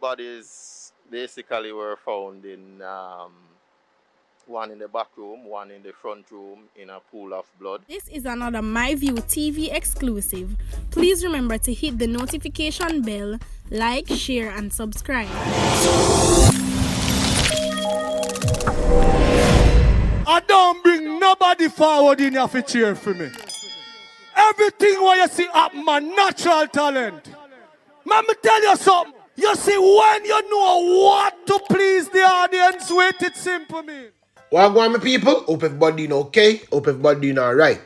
bodies basically were found in one in the back room, one in the front room in a pool of blood. This is another MyView TV exclusive. Please remember to hit the notification bell, like, share, and subscribe. I don't bring nobody forward in here to cheer for me. Everything what you see happen, my natural talent. Let me tell you something. You see, when you know what to please the audience with, it's simple, man. Wagwan, my people. Hope everybody doing okay. Hope everybody doing alright.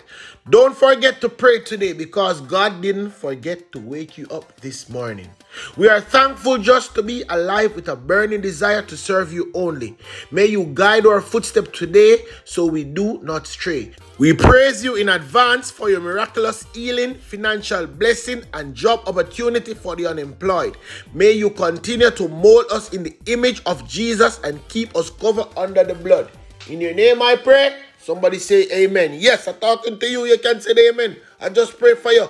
Don't forget to pray today because God didn't forget to wake you up this morning. We are thankful just to be alive with a burning desire to serve you only. May you guide our footsteps today so we do not stray. We praise you in advance for your miraculous healing, financial blessing, and job opportunity for the unemployed. May you continue to mold us in the image of Jesus and keep us covered under the blood. In your name I pray. Somebody say amen. Yes, I'm talking to you. You can say amen. I just pray for you.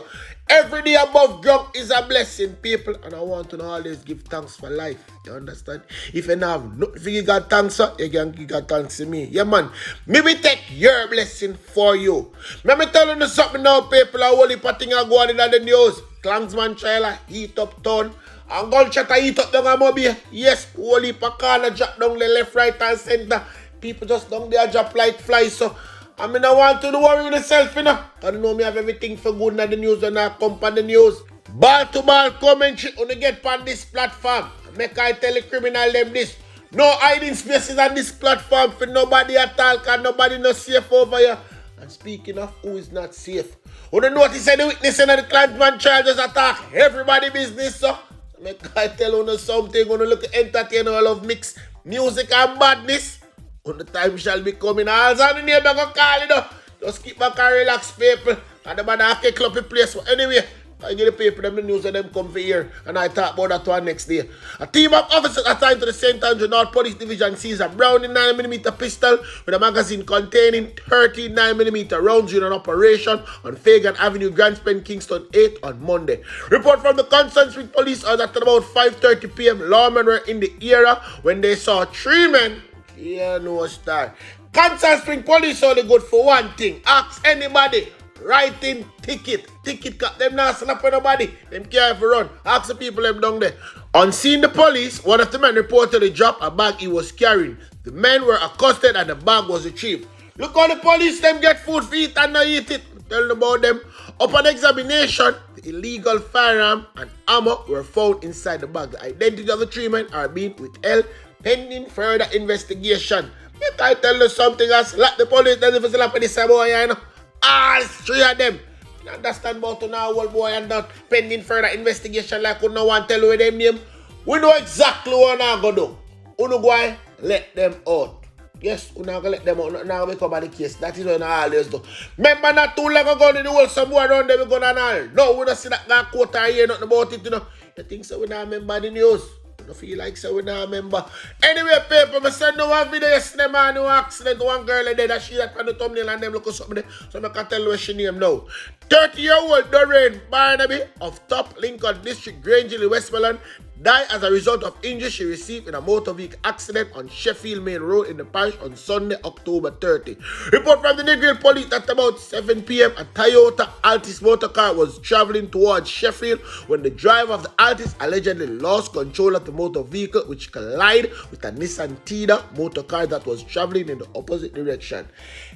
Every day above ground is a blessing, people. And I want to always give thanks for life. You understand? If you have nothing for you got thanks, you can give thanks to me. Yeah, man. Maybe take your blessing for you. Let me tell you something now, people. I only putting a go on in the news. Klansman trailer, heat up town. And gunshot heat up down a mobile. Yes, only pakana drop down the left, right, and center. People just down there drop like flies, so I mean I want to worry yourself, you know. I know me have everything for good in the news and I come on the news. Ball to ball commentary when you get on this platform. Make I tell the criminal them this. No hiding spaces on this platform for nobody at all, cause nobody no safe over here. And speaking of who is not safe, when you notice any witness in the Klansman trial just attack everybody business, so make I tell you something when you look at entertain all of mix music and badness. When the time shall be coming, all the neighbor go call you know. Just keep back and relax, people. And the man have to club the place. But anyway, I get the paper, them the news, and them come for here. And I talk about that one next day. A team of officers assigned to the St. Andrew North Police Division seized a Browning 9mm pistol with a magazine containing 30 9mm rounds during an operation on Fagan Avenue, Grand Spend, Kingston 8 on Monday. Report from the Constant Street Police are that at about 5:30 p.m., lawmen were in the area when they saw three men. Yeah, no star. Kansas Spring Police only good for one thing. Ask anybody. Writing ticket. Ticket cut them not slap nobody. Them can't run. Ask the people them down there. On seeing the police, one of the men reportedly dropped a bag he was carrying. The men were accosted and the bag was retrieved. Look how the police them get food for eat and not eat it. Tell them about them. Upon examination, the illegal firearm and ammo were found inside the bag. The identity of the three men are being withheld pending further investigation. If I tell you something else, like the police doesn't slap this boy, you know. All three of them. You understand about now, old boy, and not pending further investigation like we no one tell you them name. We know exactly what we're going to do. We no go and let them out. Yes, we're not going to let them out. Now we come on the case. That is what we always do. Remember not too long ago in the world, somewhere around there we go and all. No, we don't see that guy quote or hear nothing about it, you know. The things that we not remember the news. I feel like so we not remember. Anyway, people, I send no one video yesterday, man, no accident, one girl there that she had on the thumbnail and them look at something there. So I can tell you what she name now. 30-year-old Doraine Barnaby of Top Lincoln District, Grange, Westmoreland, died as a result of injuries she received in a motor vehicle accident on Sheffield Main Road in the parish on Sunday, October 30. Report from the Negril Police that about 7 p.m. a Toyota Altis motor car was traveling towards Sheffield when the driver of the Altis allegedly lost control of the motor vehicle, which collided with a Nissan Tiida motor car that was traveling in the opposite direction.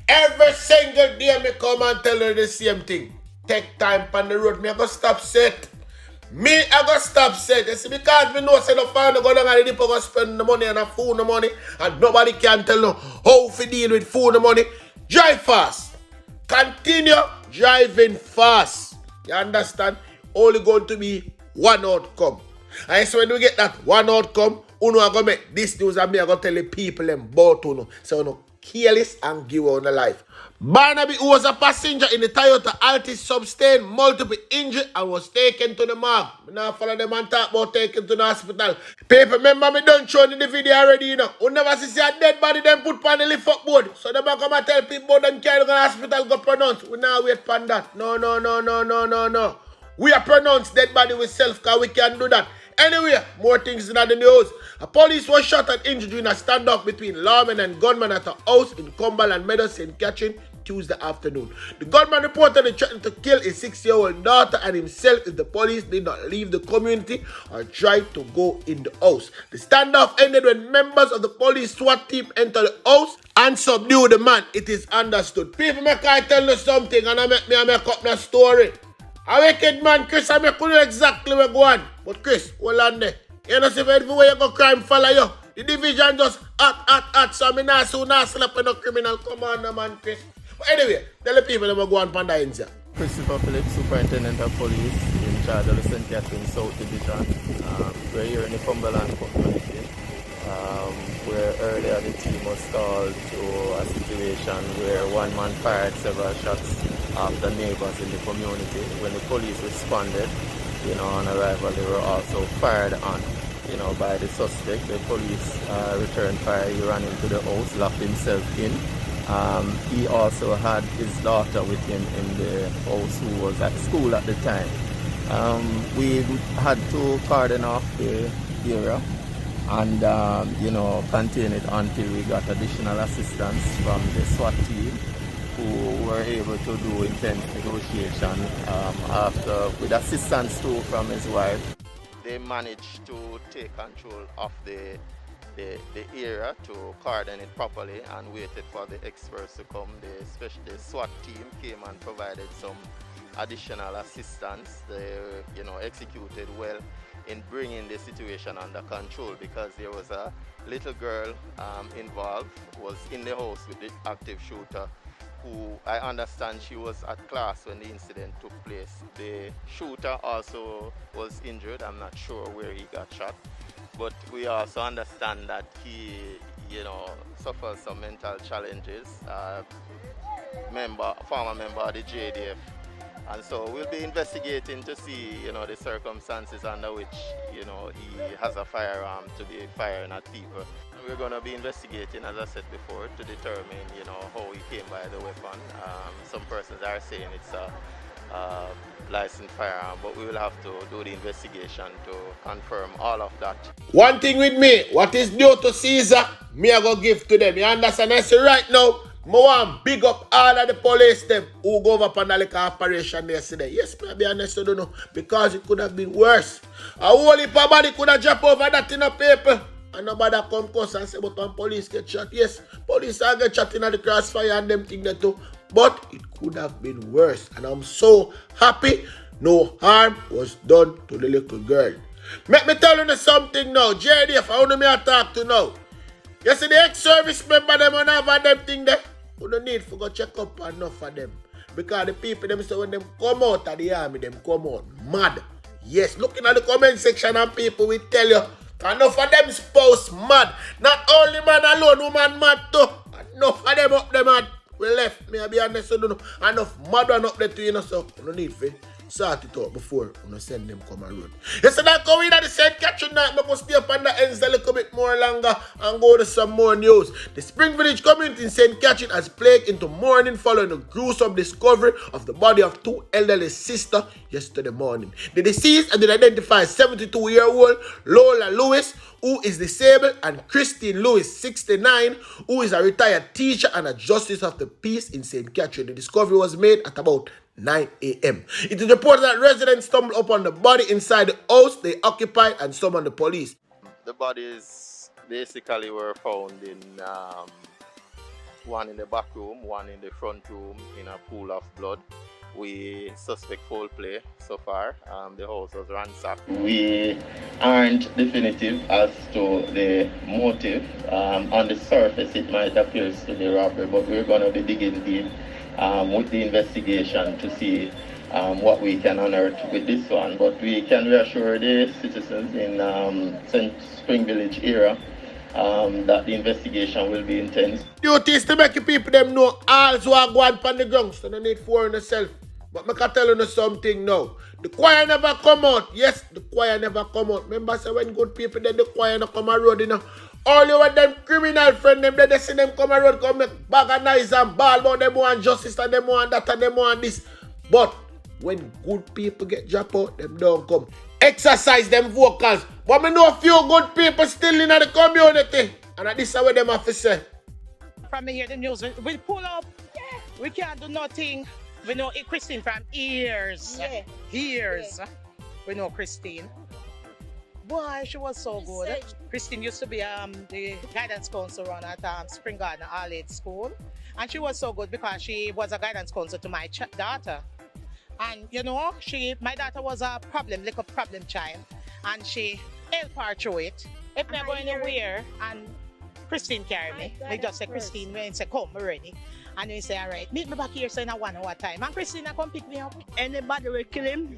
Every single day me come and tell her the same thing. Take time on the road, me I go stop set. Me, I go stop set. You see, because me know say the father go down and the people go spend the money and the food the money, and nobody can tell no how to deal with food the money. Drive fast. Continue driving fast. You understand? Only going to be one outcome. And so when we get that one outcome, uno are going to make this news and me are going to tell the people them about uno. So uno careless and give on the life. Barnaby, who was a passenger in the Toyota Altis, sustained multiple injuries and was taken to the morgue. I now follow them and talk about taken to the hospital. People, remember me done show in the video already, you know. Who never see a dead body, them put on the lift up board. So them come and tell people about them carry to the hospital go pronounce. We now wait for that. No. We are pronounced dead body with self because we can do that. Anyway, more things in the news. A police was shot and injured in a standoff between lawmen and gunmen at a house in Cumberland Meadows, St. Catherine, Tuesday afternoon. The gunman reportedly threatened to kill his 6-year-old daughter and himself if the police did not leave the community or tried to go in the house. The standoff ended when members of the police SWAT team entered the house and subdued the man. It is understood. People make I tell you something and I make up the story. A wicked man, Chris, I make you know exactly where go on. But Chris, hold on there. You know, see if everywhere you go, crime follow you. The division just hot. So I not slap no criminal. Come on, no man, Chris. But anyway, tell the people that go on Panda India. Christopher Phillips, Superintendent of Police in charge of the St. Catherine South Division. We're here in the Cumberland community, where earlier the team was called to a situation where one man fired several shots after neighbors in the community. When the police responded, on arrival, they were also fired on, by the suspect. The police returned fire. He ran into the house, locked himself in. He also had his daughter with him in the house who was at school at the time. We had to cordon off the area and, contain it until we got additional assistance from the SWAT team, who were able to do intense negotiation with assistance too from his wife. They managed to take control of the area to cordon it properly and waited for the experts to come. The SWAT team came and provided some additional assistance. They executed well in bringing the situation under control, because there was a little girl involved, was in the house with the active shooter, who I understand she was at class when the incident took place. The shooter also was injured. I'm not sure where he got shot. But we also understand that he, suffers some mental challenges, former member of the JDF. And so we'll be investigating to see, the circumstances under which, he has a firearm to be firing at people. We're going to be investigating, as I said before, to determine, how he came by the weapon. Some persons are saying it's a licensed firearm, but we will have to do the investigation to confirm all of that. One thing with me, what is due to Caesar, me I go give to them. You understand? I say right now, I want big up all of the police them who go over on the like operation yesterday. Yes, me be honest, I don't know, because it could have been worse. A whole heap of body could have dropped over that in the paper. And nobody come close and say, but when police get shot, yes, police are get shot in the crossfire and them thing that too. But it could have been worse. And I'm so happy no harm was done to the little girl. Let me tell you something now. JDF, I want me to talk to now. You see the ex-service member them and have them thing there? You don't need to go check up enough of them. Because the people them say when them come out of the army, them come out mad. Yes, looking at the comment section and people will tell you, enough of them spouse mad. Not only man alone, woman mad too. Enough of them up there mad. We left, me I be honest, so don't know. Enough mad one up there too, so you don't need to sort it out before you send them come around. You see that going at the St. Catherine night, I must stay up on the ends a little bit more longer and go to some more news. The Spring Village community in St. Catherine has plagued into mourning following the gruesome discovery of the body of two elderly sisters yesterday morning. The deceased had been identified 72-year-old Lola Lewis, who is disabled, and Christine Lewis, 69, who is a retired teacher and a justice of the peace in St. Catherine. The discovery was made at about 9 a.m. It is reported that residents stumbled upon the body inside the house they occupied and summoned the police. The bodies basically were found in one in the back room, one in the front room in a pool of blood. We suspect foul play so far. The house was ransacked. We aren't definitive as to the motive. On the surface, it might appear to be robbery, but we're going to be digging deep with the investigation to see what we can unearth with this one. But we can reassure the citizens in St. Spring Village area that the investigation will be intense. Duty is to make people them know all who are going on the ground, so no need for yourself. But I can tell you something now. The choir never come out. Yes, the choir never come out. Remember, say when good people, then the choir no come around, you know. All you want them criminal friend, them they see them come around, come make bag of nice and ball about them want justice and them want that and them want this. But when good people get dropped out, them don't come. exercise them vocals. But I know a few good people still in the community. And this is what them have to say. From me hear the news, we pull up. Yeah. We can't do nothing. We know Christine from years. Yeah. Years. Yeah. We know Christine. Boy, she was so good. Christine used to be the guidance counselor at Spring Garden All-Age School. And she was so good because she was a guidance counselor to my daughter. And you know, my daughter was a little problem child. And she helped her through it. If I go anywhere and Christine carry me, they just say, Christine, when say, come, we're ready. And we say, all right, meet me back here so in a 1 hour time. And Christina come pick me up. Anybody will kill him,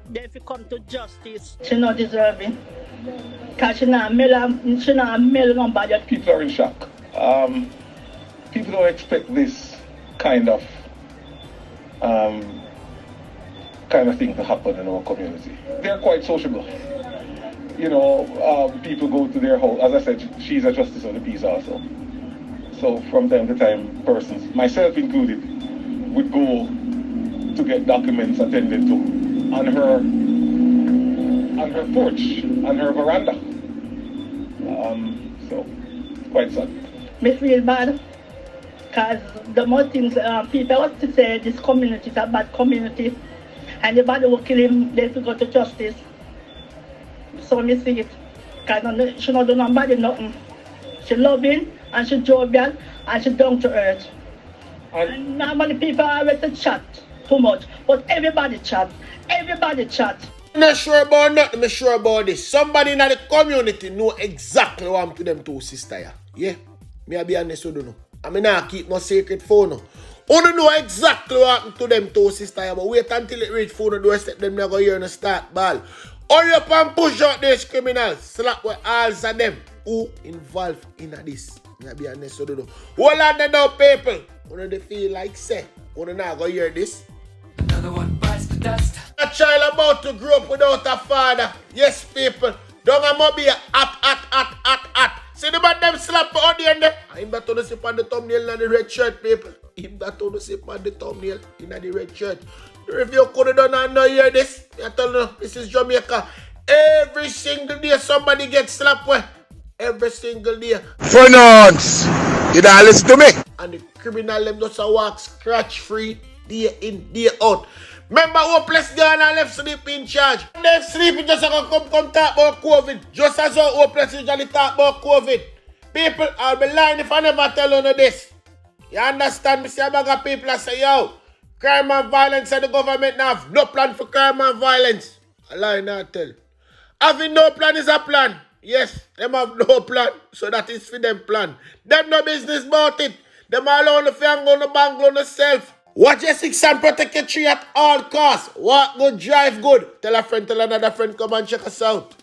then if he come to justice. She not deserving. Because she not mail nobody. People are in shock. People don't expect this kind of thing to happen in our community. They're quite sociable. You know, people go to their house. As I said, she's a justice of the peace also. So from time to time, persons, myself included, would go to get documents attended to on her porch, on her veranda. So quite sad. Me feel bad because the more things people want to say this community is a bad community, and the body will kill him, they will go to justice. So me see it. Because she not do nobody nothing. She loving and she jovial and she down to earth. And normally people are ready to chat too much, but everybody chat. Everybody chat. I'm not sure about nothing, I'm sure about this. Somebody in the community know exactly what happened to them two sisters. Yeah? Me I be honest with you know. I mean I keep no secret phone no. You don't know exactly what happened to them two sisters, but wait until it reach phone doorstep, them not go hear and start ball. Hurry up and push out these criminals. Slap with all of them who involved in this. I be honest with you. Hold on now, people. You they feel like say, you not go hear this. Another one bites the dust. A child about to grow up without a father. Yes, people. Don't have be hot. See the man them slap out there. I'm that on the sip on the thumbnail in the red shirt, people. I'm that on the sip on the thumbnail in the red shirt. The review could have done and not hear this. I tell you, this is Jamaica. Every single day somebody gets slapped with. Every single day. Pronounce. You don't listen to me. And the criminal them just walk scratch free day in, day out. Remember hopeless guy and left sleep in charge. They sleeping just come talk about COVID. Just as how hopeless usually talk about COVID. People, I'll be lying if I never tell you this. You understand me? See a bag of people I say, yo, crime and violence and the government now have no plan for crime and violence. I lie not tell. Having no plan is a plan. Yes, them have no plan, so that is for them plan. Them no business about it. Them all on the finger on the bank on the self. Watch your 6 and protect your tree at all costs. Walk good, drive good. Tell a friend, tell another friend, come and check us out.